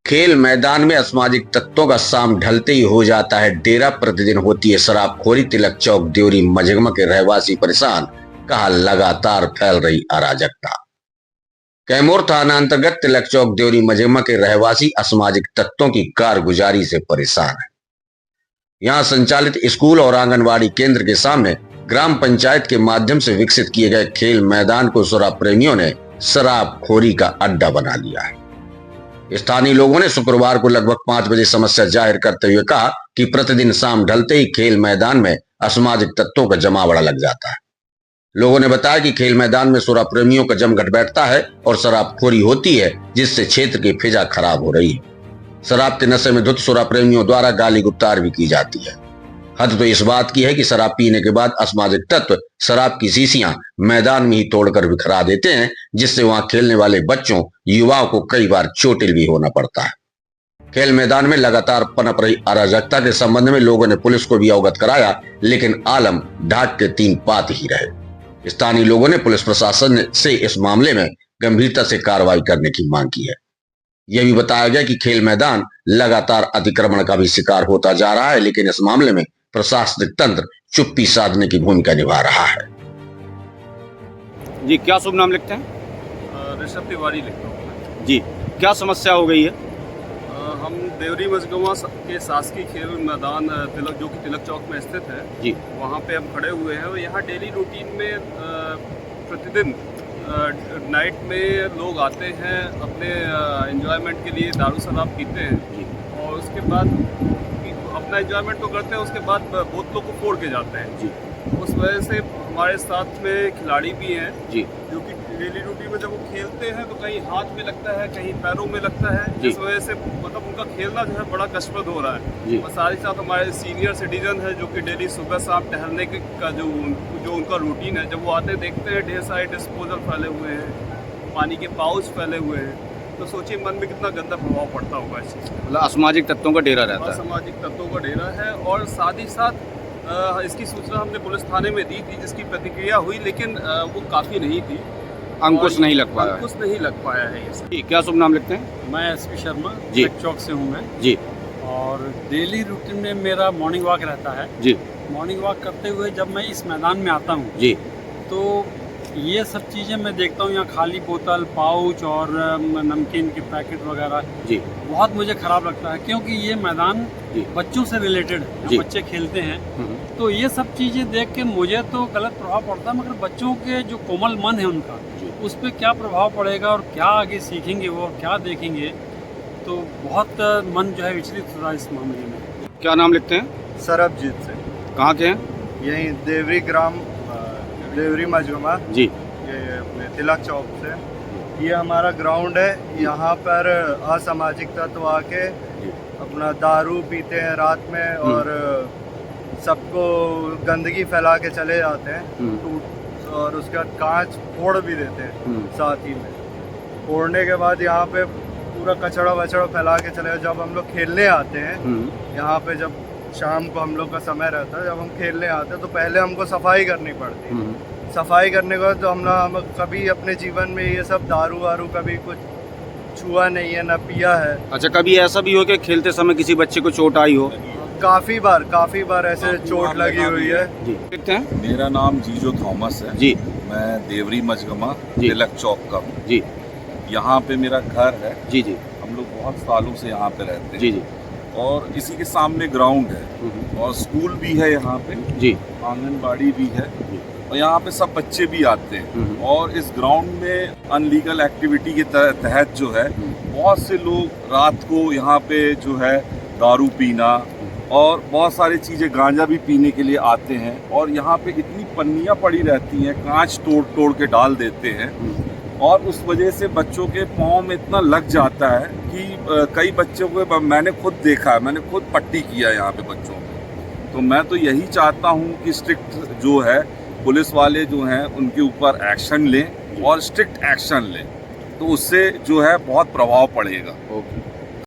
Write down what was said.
खेल मैदान में असामाजिक तत्वों का शाम ढलते ही हो जाता है डेरा। प्रतिदिन होती है शराबखोरी। तिलक चौक देवरी मजगमा के रहवासी परेशान, कहा लगातार फैल रही अराजकता। कैमूर थाना अंतर्गत तिलक चौक देवरी मजगमा के रहवासी असामाजिक तत्वों की कारगुजारी से परेशान है। यहाँ संचालित स्कूल और आंगनबाड़ी केंद्र के सामने ग्राम पंचायत के माध्यम से विकसित किए गए खेल मैदान को शराब प्रेमियों ने शराबखोरी का अड्डा बना लिया है। स्थानीय लोगों ने शुक्रवार को लगभग 5 बजे समस्या जाहिर करते हुए कहा कि प्रतिदिन शाम ढलते ही खेल मैदान में असामाजिक तत्वों का जमावड़ा लग जाता है। लोगों ने बताया कि खेल मैदान में शराब प्रेमियों का जमघट बैठता है और शराबखोरी होती है, जिससे क्षेत्र की फिजा खराब हो रही है। शराब के नशे में धुत शराब प्रेमियों द्वारा गाली गुप्तार भी की जाती है। हद तो इस बात की है कि शराब पीने के बाद असामाजिक तत्व शराब की शीशियां मैदान में ही तोड़कर बिखरा देते हैं, जिससे वहां खेलने वाले बच्चों युवाओं को कई बार चोटिल भी होना पड़ता है। खेल मैदान में लगातार पनप रही अराजकता के संबंध में लोगों ने पुलिस को भी अवगत कराया, लेकिन आलम ढाक के 3 पात ही रहे। स्थानीय लोगों ने पुलिस प्रशासन से इस मामले में गंभीरता से कार्रवाई करने की मांग की है। यह भी बताया गया कि खेल मैदान लगातार अतिक्रमण का भी शिकार होता जा रहा है, लेकिन इस मामले में प्रशासनिक तंत्र चुप्पी साधने की भूमिका निभा रहा है। जी, क्या शुभ नाम लिखते हैं? ऋषभ तिवारी लिखता हूँ। जी, क्या समस्या हो गई है? हम देवरी मजगमा के शासकीय खेल मैदान तिलक, जो कि तिलक चौक में स्थित है, जी, वहाँ पे हम खड़े हुए हैं और यहाँ डेली रूटीन में प्रतिदिन नाइट में लोग आते हैं, अपने एंजॉयमेंट के लिए दारू शराब पीते हैं जी, और उसके बाद अपना एंजॉयमेंट तो करते हैं, उसके बाद बोतलों को फोड़ के जाते हैं। जी, उस वजह से हमारे साथ में खिलाड़ी भी हैं, जी, जो कि डेली रूटीन में जब वो खेलते हैं तो कहीं हाथ में लगता है, कहीं पैरों में लगता है, जिस वजह से मतलब उनका खेलना जो है बड़ा कष्टप्रद हो रहा है। और साथ ही साथ हमारे सीनियर सिटीजन है, जो कि डेली सुबह शाम टहलने का जो उनका रूटीन है, जब वो आते देखते हैं ढेर सारे डिस्पोजल फैले हुए हैं, पानी के पाउच फैले हुए हैं, तो सोचिए मन में कितना गंदा प्रभाव पड़ता होगा इस चीज़ का। मतलब असामाजिक तत्वों का डेरा रहता है। असामाजिक तत्वों का डेरा है और साथ ही साथ इसकी सूचना हमने पुलिस थाने में दी थी, जिसकी प्रतिक्रिया हुई, लेकिन वो काफ़ी नहीं थी। अंकुश नहीं लग पाया। अंकुश नहीं लग पाया है ये सब। जी, क्या शुभ नाम लिखते हैं? मैं एसपी शर्मा, जी, तिलक चौक से हूँ मैं। जी, और डेली रूटीन में मेरा मॉर्निंग वॉक रहता है। जी, मॉर्निंग वॉक करते हुए जब मैं इस मैदान में आता हूँ, जी, तो ये सब चीज़ें मैं देखता हूँ, यहाँ खाली बोतल, पाउच और नमकीन के पैकेट वगैरह, जी, बहुत मुझे ख़राब लगता है, क्योंकि ये मैदान जी, बच्चों से रिलेटेड है, जी, बच्चे खेलते हैं। तो ये सब चीज़ें देख के मुझे तो गलत प्रभाव पड़ता है, मगर बच्चों के जो कोमल मन है उनका, उस पर क्या प्रभाव पड़ेगा और क्या आगे सीखेंगे वो, क्या देखेंगे, तो बहुत मन जो है विचलित हो रहा है इस मामले में। क्या नाम लिखते हैं? सरबजीत से। कहाँ के हैं? यहीं देवरी ग्राम, देवरी मजगमा, जी, ये अपने तिलक चौक से। ये हमारा ग्राउंड है। यहाँ पर असामाजिक तत्व आके अपना दारू पीते हैं रात में और सबको गंदगी फैला के चले जाते हैं, और उसके बाद कांच फोड़ भी देते हैं साथ ही में। फोड़ने के बाद यहाँ पे पूरा कचड़ा वचड़ा फैला के चले। जब हम लोग खेलने आते हैं यहाँ पे, जब शाम को हम लोग का समय रहता है, जब हम खेलने आते हैं तो पहले हमको सफाई करनी पड़ती है। सफाई करने के बाद तो हम कभी अपने जीवन में ये सब दारू वारू कभी कुछ छुआ नहीं है, ना पिया है। अच्छा, कभी ऐसा भी हो कि खेलते समय किसी बच्चे को चोट आई हो? काफ़ी बार ऐसे चोट लगी हुई है। जी, लिखते हैं? मेरा नाम जीजो थॉमस है। जी, मैं देवरी मजगमा जी, तिलक चौक का हूँ। जी, यहाँ पे मेरा घर है। जी, जी, हम लोग बहुत सालों से यहाँ पे रहते हैं। जी, जी, और इसी के सामने ग्राउंड है और स्कूल भी है यहाँ पे, जी, आंगनबाड़ी भी है, और यहाँ पे सब बच्चे भी आते हैं। और इस ग्राउंड में अनलीगल एक्टिविटी के तहत जो है बहुत से लोग रात को यहाँ पे जो है दारू पीना और बहुत सारी चीज़ें, गांजा भी पीने के लिए आते हैं। और यहाँ पे इतनी पन्नियाँ पड़ी रहती हैं, कांच तोड़ तोड़ के डाल देते हैं, और उस वजह से बच्चों के पाँव में इतना लग जाता है कि कई बच्चों को मैंने खुद देखा है, मैंने खुद पट्टी किया है यहाँ पे बच्चों को। तो मैं तो यही चाहता हूँ कि स्ट्रिक्ट जो है पुलिस वाले जो हैं उनके ऊपर एक्शन लें और स्ट्रिक्ट एक्शन लें, तो उससे जो है बहुत प्रभाव पड़ेगा। ओके।